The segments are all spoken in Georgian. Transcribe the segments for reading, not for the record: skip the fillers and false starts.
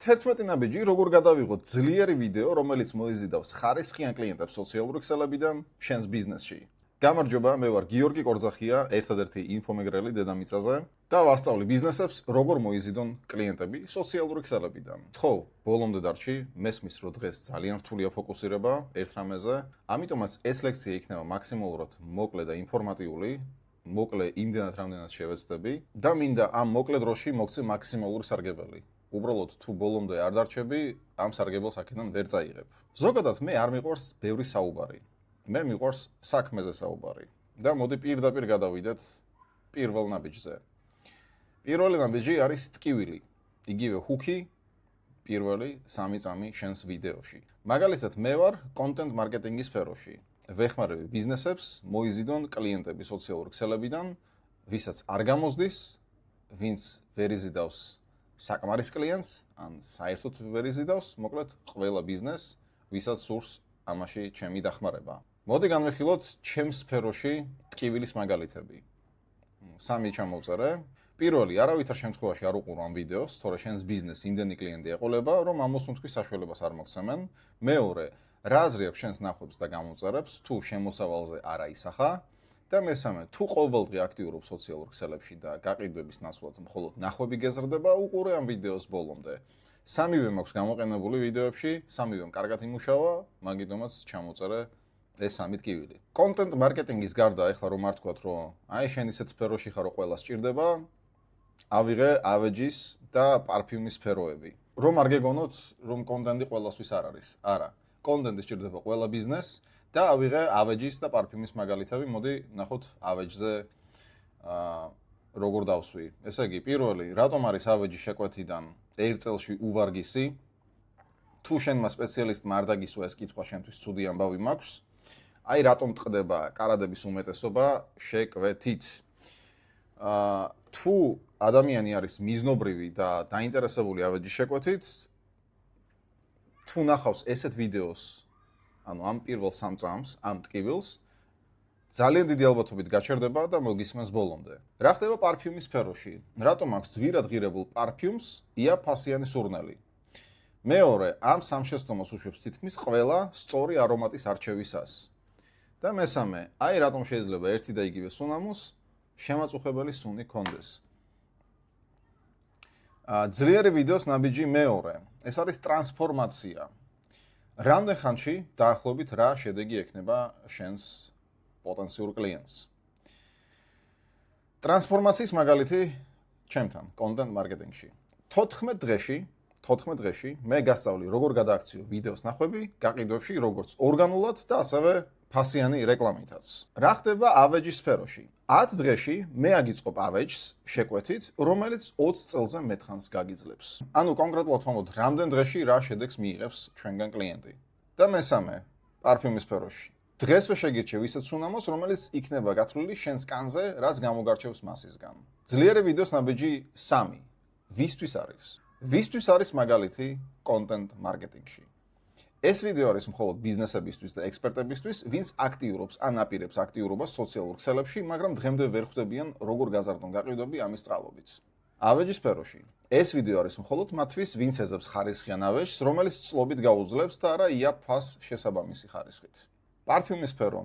11 ნაბიჯი როგორ გადავიღოთ ძლიერი ვიდეო, რომელიც მოიზიდავს ხარისხიან კლიენტებს სოციალური ქსელებიდან შენს ბიზნესში. გამარჯობა, მე ვარ გიორგი კორძახია, ერთადერთი ინფომეგრელი დედამიწაზე და ვასწავლი ბიზნესებს, როგორ მოიზიდონ კლიენტები სოციალური ქსელებიდან. ხო, ბოლომდე დარჩი, მესმის რომ დღეს ძალიან რთულია ფოკუსირება ერთ რამეზე, ამიტომაც ეს ლექცია იქნება მაქსიმალურად მოკლე და ინფორმატიული. მოკლე იმდენად რამდენად შევეცდები და მინდა ამ მოკლე დროში მოგცე მაქსიმალური სარგებელი. უბრალოდ თუ ბოლომდე არ დარჩები, ამ სარგებელს აქედან ვერ წაიღებ. ზოგადად მე არ მიყვარს ბევრი საუბარი. მე მიყვარს საქმეზე საუბარი. და მოდი პირდაპირ გადავიდეთ პირველ ნაბიჯზე. პირველი ნაბიჯი არის ტკივილი. იგივე ჰუკი პირველი 3 წამი შენს ვიდეოში. მაგალითად მე ვარ კონტენტ მარკეტინგის სფეროში. ვეხმარები ბიზნესებს მოიზიდონ კლიენტები სოციალურ ქსელებიდან, ვისაც არ გამოზდის, ვინც ვერ იზიდავს საკმარის კლიენტს, ან საერთოდ ვერ იზიდავს, მოკლედ ყველა ბიზნესს, ვისაც სურს ამაში ჩემი დახმარება. მოდი განვიხილოთ ჩემს სფეროში ტკივილის მაგალითები. 3 ჩამოვწერე. პირველი, არავითარ შემთხვევაში არ უყურო ამ ვიდეოს, თორე შენს ბიზნესს იმდენი კლიენტი ეყოლება, რომ ამას უთქვის საშუალებას არ მოგცემენ. მეორე, რა აზრი აქვს შენს ნახვებს და გამოწერებს, თუ შემოსავალზე არ აისახა და მესამე, თუ ყოველდღე აქტიურობ სოციალურ ქსელებში და გაყიდვების ნაცვლად მხოლოდ ნახვები გეზრდება, უყურე ამ ვიდეოს ბოლომდე. სამივე მაქვს გამოყენებული ვიდეოებში, სამივემ კარგად იმუშავა, მაგიტომაც ჩამოწერე ეს 3 ტკივილი. კონტენტ მარკეტინგის გარდა ეხლა რომ არ თქვათ, რომ აი შენ ისეთ სფეროში ხარო ყველა სჭირდება, ავიღე ავეჯის და პარფიუმის სფეროები. რომ არ გეგონოთ, რომ კონტენტი ყველასთვის არ არის. არა. კონტენტი სჭირდება ყველა ბიზნესს და ავიღე ავეჯის და პარფიუმის მაგალითები. მოდი ნახოთ ავეჯზე როგორ დავსვი. ესე იგი, პირველი, რატომ არის ავეჯი შეკვეთიდან ერთ წელში უვარგისი? თუ შენმა სპეციალისტმა არ დაგისვა ეს კითხვა, შენთვის ცუდი ამბავი მაქვს. აი რატომ ტყდება კარადების უმეტესობა შეკვეთით? თუ ადამიანი არის მიზნობრივი და დაინტერესებული ავეჯის შეკვეთით, თუ ნახავს ესეთ ვიდეოს, ანუ ამ პირველ 3 წამს, ამ ტკივილს, ძალიან დიდი ალბათობით გაჩერდება და მოგისმენს ბოლომდე. რა ხდება პარფიუმის სფეროში? რატომ აქვს ძვირად ღირებულ პარფიუმს იაფასიანი სურნელი? მეორე, ამ სამ შეცდომას უშვებს თითქმის ყველა სწორი არომატის არჩევისას. და მესამე, აი რატომ შეიძლება ერთი და იგივე სუნამოს შემაწუხებელი სუნი კონდეს. ძლიერი ვიდეოს ნაბიჯი მეორე. ეს არის ტრანსფორმაცია. რამდენ ხანში დაახლოებით რა შედეგი ექნება შენს პოტენციურ კლიენტს? ტრანსფორმაციის მაგალითი ჩემთან კონტენტ მარკეტინგში. 14 დღეში მე გასწავლი როგორ გადააქციო ვიდეოს ნახვები გაყიდვებში, როგორც ორგანულად და ასევე ფასიანი რეკლამითაც. რა ხდება ავეჯის სფეროში? 10 დღეში მე აგიწყობ ავეჯს შეკვეთით, რომელიც 20 წელზე მეტხანს გაგიძლებს. ანუ კონკრეტულად ვამბობთ, რამდენ დღეში რა შედეგს მიიღებს ჩვენგან კლიენტი. და მესამე, პარფიუმის სფეროში. დღესვე შეგირჩევ ისეთ სუნამოს, რომელიც იქნება გათვლილი შენს კანზე, რაც გამოგარჩევს მასისგან. ძლიერი ვიდეოს ნაბიჯი 3. ვისთვის არის? ვისთვის არის მაგალითი კონტენტ მარკეტინგში? ეს ვიდეო არის მხოლოდ ბიზნესებისთვის და ექსპერტებისთვის, ვინც აქტიურობს ან აპირებს აქტიურობას სოციალურ ქსელებში, მაგრამ დღემდე ვერ ხვდებიან როგორ გაზარდონ გაყიდვები ამის წყალობით. ავეჯის სფეროში. ეს ვიდეო არის მხოლოდ მათთვის, ვინც ეძებს ხარისხიან ავეჯს, რომელიც წლობით გაუძლებს და არა იაფას შესაბამისი ხარისხით. პარფიუმის სფერო.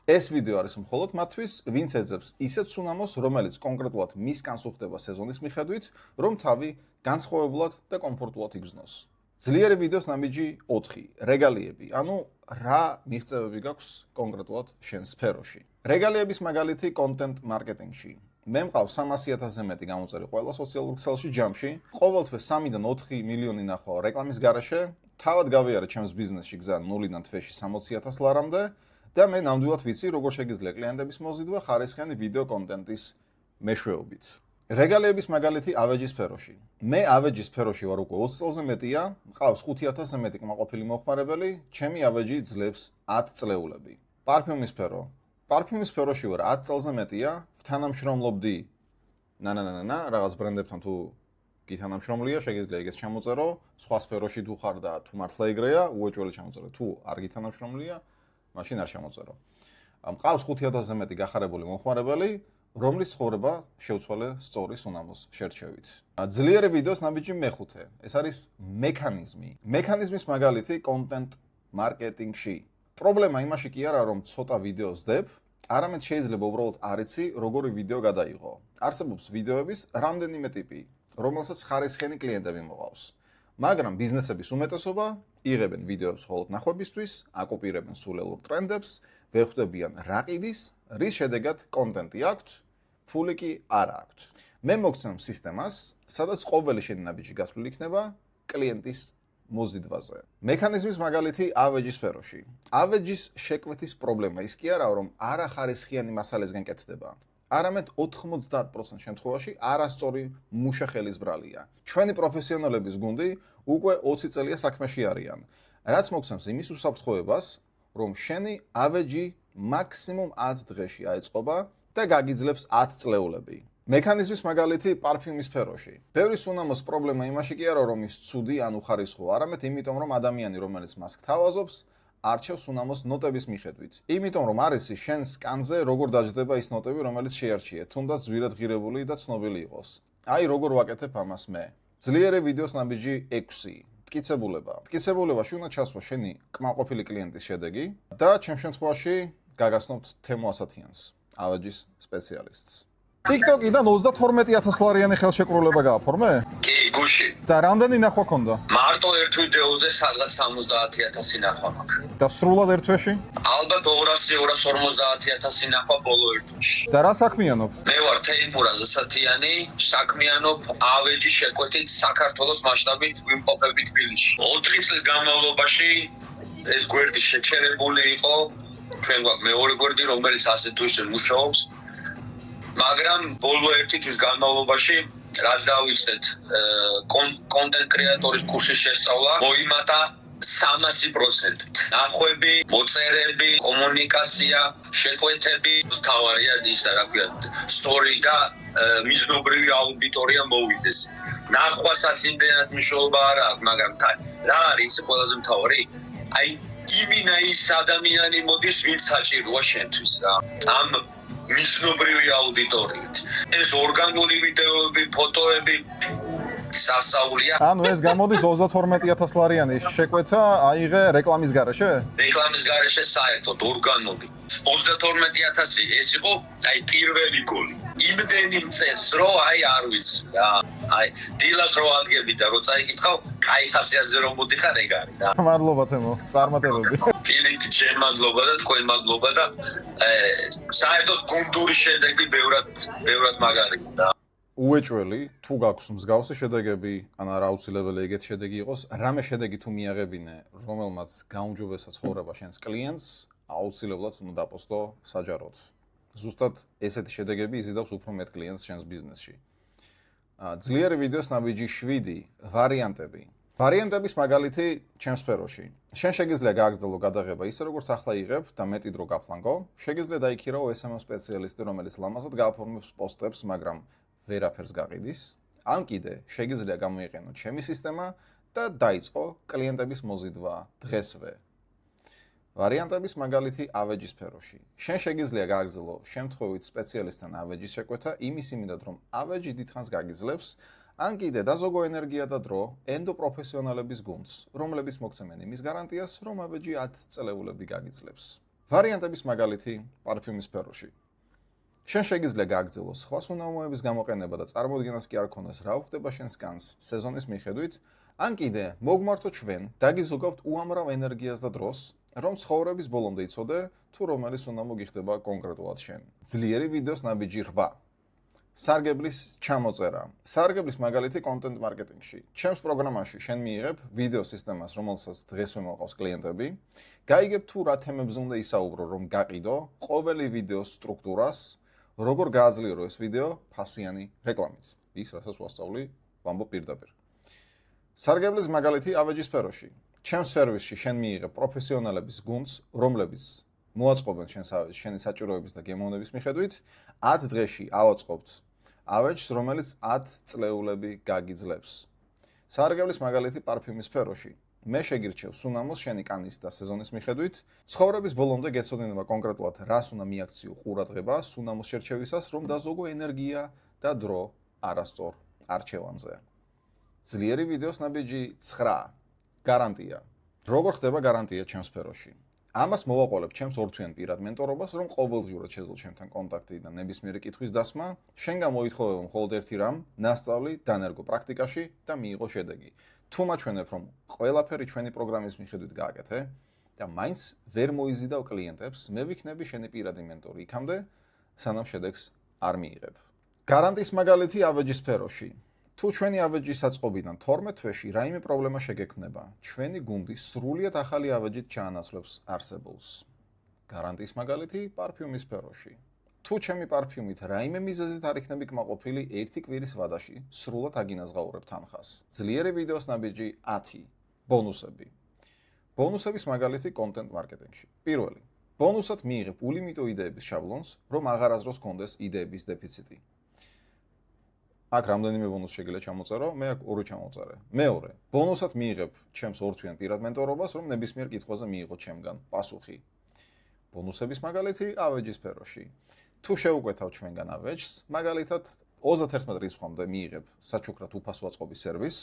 ეს ვიდეო არის მხოლოდ მათთვის, ვინც ეძებს ისეთ სუნამოს, რომელიც კონკრეტულად მისგან სუხდება სეზონის მიხედვით, რომ თავი განსხვავებულად და კომფორტულად იგრძნოს. ძლიერი ვიდეოს ნაბიჯი 4. რეგალიები. ანუ რა მიღწევები გაქვს კონკრეტულად შენ სფეროში. რეგალიების მაგალითი კონტენტ მარკეტინგში. მე მყავს 300,000-ზე მეტი გამოწერი ყველა სოციალურ ქსელში ჯამში. ყოველთვე 3-დან 4 მილიონი ნახვა რეკლამის გარეშე. თავად გავიარე ჩემს ბიზნესში გზა 0-დან თვეში 60,000 ლარამდე და მე ნამდვილად ვიცი, როგორ შეგიძლია კლიენტების მოზიდვა ხარისხიანი ვიდეო კონტენტის მეშვეობით. რეგალიების მაგალითი ავეჯის სფეროში. მე ავეჯის სფეროში ვარ უკვე 20 წელზე მეტია, მყავს 5,000-ზე მეტი კმაყოფილი მომხმარებელი, ჩემი ავეჯი ძლებს 10 წლეულები. პარფიუმის სფერო. პარფიუმის სფეროში ვარ 10 წელზე მეტია, თანამშრომლობდი რაღაც ბრენდებთან თუ გითანამშრომლია, შეგიძლია ეგეც ჩამოწერო, სხვა სფეროში თუ ხარ და თუ მართლა ეგრეა, უეჭველი ჩამოწერო. თუ არ გითანამშრომლია, მაშინ არ ჩამოწერო. მყავს 5,000-ზე მეტი გახარებული მომხმარებელი, რომლის ცხოვრება შევცვალე სწორი სუნამოს შერჩევით. ძლიერი ვიდეოს ნაბიჯი მეხუთე. ეს არის მექანიზმი. მექანიზმის მაგალითი კონტენტ მარკეტინგში. პრობლემა იმაში კი არა, რომ ცოტა ვიდეოს დებ, არამედ შეიძლება უბრალოდ არ იცი, როგორი ვიდეო გადაიღო. არსებობს ვიდეოების რამდენიმე ტიპი, რომელსაც ხარისხიანი კლიენტები მოყავს. მაგრამ ბიზნესების უმეტესობა იღებენ ვიდეოებს მხოლოდ ნახვებისთვის, აკოპირებენ სულელურ ტრენდებს, ვერ ხვდებიან რა ყიდის, რის შედეგად კონტენტი აქვთ, ფული კი არ აქვთ. მე მოგცემ სისტემას, სადაც ყოველი შენი ნაბიჯი გათვლილი იქნება კლიენტის მოზიდვაზე. მექანიზმის მაგალითი ავეჯის სფეროში. ავეჯის შეკვეთის პრობლემა ის კი არაა, რომ არახარისხიანი მასალისგან კეთდება. არამედ 90% შემთხვევაში არასწორი მუშა ხელის ბრალია. ჩვენი პროფესიონალების გუნდი უკვე 20 წელია საქმეში არიან. რაც მოგცემს იმის უსაფრთხოებას, რომ შენი ავეჯი მაქსიმუმ 10 დღეში აეწყობა და გაგიძლებს 10 წლეულები. მექანიზმის მაგალითი პარფიუმის სფეროში. ბევრი სუნამოს პრობლემა იმაში კი არა, რომ ის ცუდი ან უხარისხო, არამედ იმიტომ, რომ ადამიანი, რომელიც მას გთავაზობს, არჩევს სუნამოს ნოტების მიხედვით. იმიტომ, რომ არის შენ სკანზე როგორ დაჯდება ის ნოტები, რომელიც შეარჩიე, თუნდაც ზვირად ღირებული და ცნობილი იყოს. აი როგორ ვაკეთებ ამას მე. ძლიერი ვიდეოს ნაბიჯი 6. მტკიცებულება. მტკიცებულებაში უნდა ჩასვა შენი კმაყოფილი კლიენტის შედეგი და ჩემ შემთხვევაში გაგაცნობთ თემო ასათიანს, ავეჯის სპეციალისტს. TikTok-დან 32,000 ლარიანი ხელშეკრულება გააფორმე? კი, გუში. და რამდენი ნახვა ქონდა? მარტო ერთ ვიდეოზე სადღაც 70,000 ნახვა მაქვს. და სრულად ერთ თვეში? ალბათ 200-250,000 ნახვა ბოლო ერთ თვეში. და რა საქმიანობ? მე ვარ თეიმურაზ ასათიანი, საქმიანობ ავეჯის შეკვეთით საქართველოს მასშტაბით ვიმყოფებით თბილისში. 4 წლის განმავლობაში ეს გვერდი შეჩერებული იყო. ჩვენ გვაქვს მეორე გვერდი, რომელიც ასე თუ ისე მუშაობს. მაგრამ ბოლო ერთი თვის განმავლობაში რაც დავიწყეთ კონტენტ კრეატორის კურსის შესწავლა მოიმატა 300%. ნახვები, მოწერები, კომუნიკაცია, შეკვეთები, თავარია ისა რა ქვია, სტორი და მიზნობრივი აუდიტორია მოვიდეს. ნახვასაც იმდენად მნიშვნელობა არ აქვს, მაგრამ რა არის ყველაზე მთავარი? აი იმინა ის ადამიანი მოდის, ვინც საჭიროა შენთვის რა. ამ მიზნობრივი აუდიტორიით. ეს ორგანული ვიდეოები, ფოტოები სასაულია. ანუ ეს გამოდის 32,000 ლარიანი შეკვეთა აიღე რეკლამის გარეშე? რეკლამის გარეშე საერთოდ ორგანული. 32,000 ეს იყო აი პირველი გოლი. იმდენი წელს რო აი არ ვიცი რა. აი დილას რო ადგები და რო წაიკითხავ, კაი ხასიათზე რომ მოდიხარ ეგ არის რა. მადლობა თემო, წარმატებები. ფილით ჩემ მადლობა და თქვენ მადლობა და საერთოდ გუნდური შედეგი ბევრად მაგარია. უეჭველი, თუ გაქვს მსგავსი შედეგები, ან არა აუცილებელი ეგეთი შედეგი იყოს, რამე შედეგი თუ მიაღებინე, რომელმაც გაუმჯობესა ცხოვრება შენს კლიენტს, აუცილებლად უნდა დაპოსტო საჯაროდ. ზუსტად ესეთი შედეგები იზიდავს უფრო მეტ კლიენტს შენს ბიზნესში. ძლიერი ვიდეოს ნაბიჯი 7. ვარიანტები. ვარიანტების მაგალითი ჩემ სფეროში. შენ შეგიძლია გააგრძელო გადაღება ისე როგორც ახლა იღებ და მეტი დრო გაფლანგო. შეგიძლია დაიქირავო SMM სპეციალისტი, რომელიც ლამაზად გააფორმებს პოსტებს, მაგრამ ვერაფერს გაყიდის. ან კიდე შეგიძლია გამოიყენო ჩემი სისტემა და დაიწყო კლიენტების მოზიდვა დღესვე. ვარიანტების მაგალითი ავეჯის სფეროში. შენ შეგიძლია გააგრძელო შემთხვევით სპეციალისტთან ავეჯის შეკვეთა იმის იმედად, რომ ავეჯი დიდხანს გაგიძლებს, ან კიდე დაზოგო ენერგია და დრო ენდოპროფესიონალების გუნდს, რომლებიც მოგცემენ იმის გარანტიას, რომ ავეჯი 10 წლეულები გაგიძლებს. ვარიანტების მაგალითი პარფიუმის სფეროში. შენ შეგიძლია გააგრძელო სხვა სუნამოების გამოყენება და წარმოდგენას კი არ ქონდეს რა უხდება შენ სკანს სეზონის მიხედვით, ან კიდე მოგმართო ჩვენ, დაგიზოგავთ უამრავ ენერგიას და დროს, რომ ცხოვრების ბოლომდე იცოდე, თუ რომელი სუნამო გიხდება კონკრეტულად შენ. ძლიერი ვიდეოს ნაბიჯი 8. სარგებლის ჩამოწერა. სარგებლის მაგალითი კონტენტ მარკეტინგში. ჩემს პროგრამაში შენ მიიღებ ვიდეო სისტემას, რომელსაც დღესვე მოყავს კლიენტები, გაიგებ თუ რა თემებზე უნდა ისაუბრო, რომ გაყიდო ყოველი ვიდეოს სტრუქტურას, როგორ გააძლიერო ეს ვიდეო ფასიანი რეკლამით. ის რასაც ვასწავლი, ვამბობ პირდაპირ. სარგებლის მაგალითი ავეჯის სფეროში. ჩემს სერვისში შენ მიიღებ პროფესიონალების გუნდს, რომლებიც მოაწყობენ შენი საჭიროების და გემოვნების მიხედვით, 10 დღეში ავაწყობთ ავეჯს, რომელიც 10 წლეულები გაგიძლებს. სარგებლის მაგალითი პარფიუმის სფეროში. მე შეგირჩევ სუნამოს შენი კანის და სეზონის მიხედვით. ცხოვრების ბოლომდე გეცოდინება კონკრეტულად რას უნდა მიაქციო ყურადღება სუნამოს შერჩევისას, რომ დაზოგო ენერგია და დრო არასწორ არჩევანზე. ძლიერი ვიდეოს ნაბიჯი 9. გარანტია. როგორ ხდება გარანტია ჩემს სფეროში? ამას მოვაყოლებ ჩემს ორთვიან პირად მენტორობას, რომ ყოველდღიურად შეძლო ჩემთან კონტაქტი და ნებისმიერი კითხვის დასმა, შენგან მოითხოვება მხოლოდ ერთი რამ, ნასწავლი, დანერგო პრაქტიკაში და მიიღო შედეგი. თუ მაჩვენებ, რომ ყველაფერი ჩვენი პროგრამის მიხედვით გააკეთე და მაინც ვერ მოიზიდავ კლიენტებს, მე ვიქნები შენი პირადი მენტორი იქამდე, სანამ შედეგს არ მიიღებ. გარანტიის მაგალითი ავეჯის სფეროში. თუ ჩვენი ავეჯის საწყობიდან 12 თვეში რაიმე პრობლემა შეგექმნება, ჩვენი გუნდი სრულიად ახალი ავეჯით ჩაანაცვლებს არსებულს. გარანტიის მაგალითი პარფიუმის სფეროში. თუ ჩემი პარფიუმით რაიმე მიზეზით არ იქნები კმაყოფილი, ერთი კვირის ვადაში სრულად აგინაზღაურებ თანხას. ძლიერი ვიდეოს ნაბიჯი 10. ბონუსები. ბონუსების მაგალითი კონტენტ მარკეტინგში. პირველი. ბონუსად მიიღებ ულიმიტო იდეების შაბლონს, რომ აღარასდროს გქონდეს იდეების დეფიციტი. აქ რამდენიმე ბონუს შეგიძლია ჩამოწერო, მე აქ ორი ჩამოწერე. მეორე, ბონუსად მიიღებ ჩემს ორთვიან პირად მენტორობას, რომ ნებისმიერ კითხვაზე მიიღო ჩემგან პასუხი. ბონუსების მაგალითი ავეჯის სფეროში. თუ შეუკვეთავ ჩვენგან ავეჯს, მაგალითად 31 რიცხვამდე მიიღებ საჩუქრად უფასო აწყობის სერვისს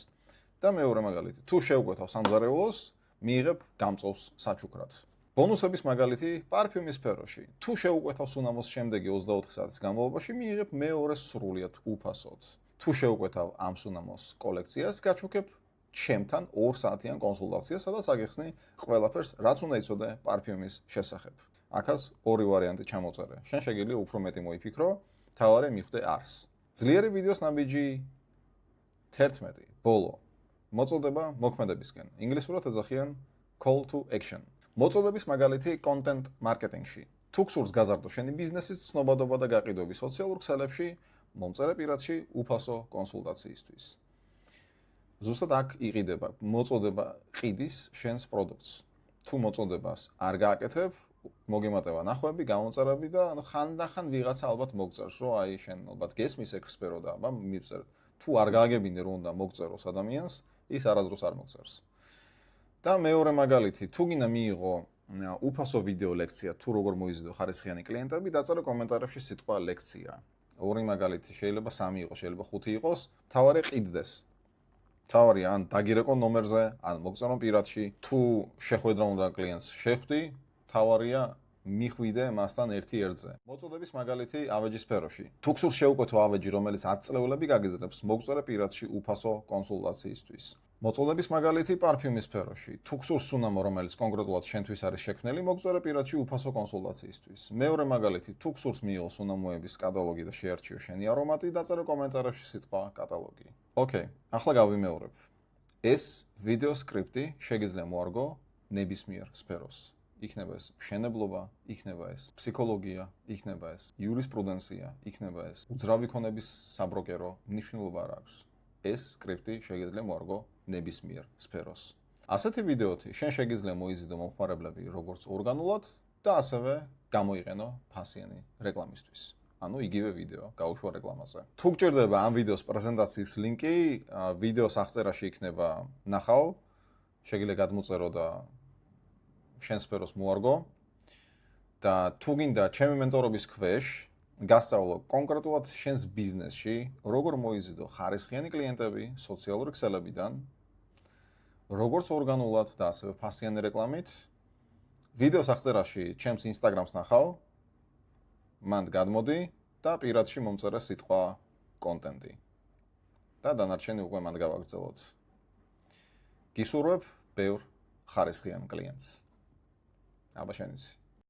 და მეორე მაგალითი, თუ შეუკვეთავ სამზარეულოს, მიიღებ გამწოვს საჩუქრად. ბონუსების მაგალითი პარფიუმის სფეროში. თუ შეუკვეთავ სუნამოს შემდეგი 24 საათის განმავლობაში, მიიღებ მეორე სრულიად უფასოდ. თუ შეუკვეთავ ამ სუნამოს კოლექციას, გაჩუქებ ჩემთან 2 საათიან კონსულტაციას, სადაც აგეხსნი ყველაფერს, რაც უნდა იცოდე პარფიუმის შესახებ. აქაც ორი ვარიანტი ჩამოწერე. შენ შეგიძლია უფრო მეტი მოიფიქრო, თავარი მიხვდე არს. ძლიერი ვიდეოს ნაბიჯი 11. ბოლო. მოწოდება მოქმედებისკენ. ინგლისურად ეძახიან call to action. მოწოდების მაგალითი კონტენტ მარკეტინგში. თუ გსურს გაზარდო შენი ბიზნესის ცნობადობა და გაყიდვები სოციალურ ქსელებში, მომწერე პირადში უფასო კონსულტაციისთვის. ზუსტად აქ იყიდება მოწოდება ყიდის შენს პროდუქტს. თუ მოწოდებას არ გააკეთებ, მოგემატება ნახვები, გამოწერები და ხანდახან ვიღაცა ალბათ მოგწერს, რომ აი შენ ალბათ გესმის ექსპერო და აბა მივწერეთ. თუ არ გააგებინე რომ უნდა მოგწეროს ადამიანს, ის არასდროს არ მოგწერს. და მეორე მაგალითი, თუ გინდა მიიღო უფასო ვიდეო ლექცია, თუ როგორ მოიზიდო ხარისხიანი კლიენტები, დაწერე კომენტარებში სიტყვა ლექცია. ორი მაგალითი, შეიძლება 3 იყოს, შეიძლება 5 იყოს, თავარი ყიდდეს. თავარი ან დაგირეკო ნომერზე, ან მოგწერო პირადში, თუ შეხვედრა უნდა კლიენტს შეხვდი, თავარია მიხვიდე მასთან ერთი ერთზე. მოწოდების მაგალითი ავეჯის სფეროში. თუ გსურს შეუკვეთო ავეჯი, რომელიც 10 წლეულები გაგიძლებს, მოგწერე პირადში უფასო კონსულტაციისთვის. მოწოდების მაგალითი პარფიუმის სფეროში. თუ გსურს სუნამო, რომელიც კონკრეტულად შენთვის არის შექმნილი, მოგწერე პირადში უფასო კონსულტაციისთვის. მეორე მაგალითი, თუ გსურს მიიღო სუნამოების კატალოგი და შეარჩიო შენი არომატი, დაწერე კომენტარებში სიტყვა კატალოგი. ოკეი, ახლა გავიმეორებ. ეს ვიდეო სკრიპტი შეგიძლია მოარგო ნებისმიერ სფეროს. იქნება ეს მშენებლობა, იქნება ეს ფსიქოლოგია, იქნება ეს იურისპრუდენცია, იქნება ეს უძრავი ქონების საბროკერო, მნიშვნელობა არ აქვს. ეს სკრიპტი შეგიძლია მოარგო ნებისმიერ სფეროს. ასეთი ვიდეოთი შენ შეგიძლია მოიზიდო მომხმარებლები როგორც ორგანულად და ასევე გამოიყენო ფასიანი რეკლამისთვის. ანუ იგივე ვიდეო გაუშვა რეკლამაზე. თუ გჭირდება ამ ვიდეოს პრეზენტაციის ლინკი, ვიდეოს აღწერაში იქნება ნახავ, შეგიძლია გადმოწერო და შენ სფეროს მოარგო და თუ გინდა ჩემი მენტორობის ქვეშ გასწავლო კონკრეტულად შენს ბიზნესში, როგორ მოიზიდო ხარისხიანი კლიენტები სოციალური ქსელებიდან, როგორც ორგანულად და ასევე ფასიანი რეკლამით, ვიდეოს აღწერაში ჩემს ინსტაგრამს ნახავ, მანდ გადმოდი და პირადში მომწერე სიტყვა კონტენტი. და დანარჩენი უკვე მანდ გავაგრძელოთ. გისურვებ ბევრ ხარისხიან კლიენტს. აბა შენიც.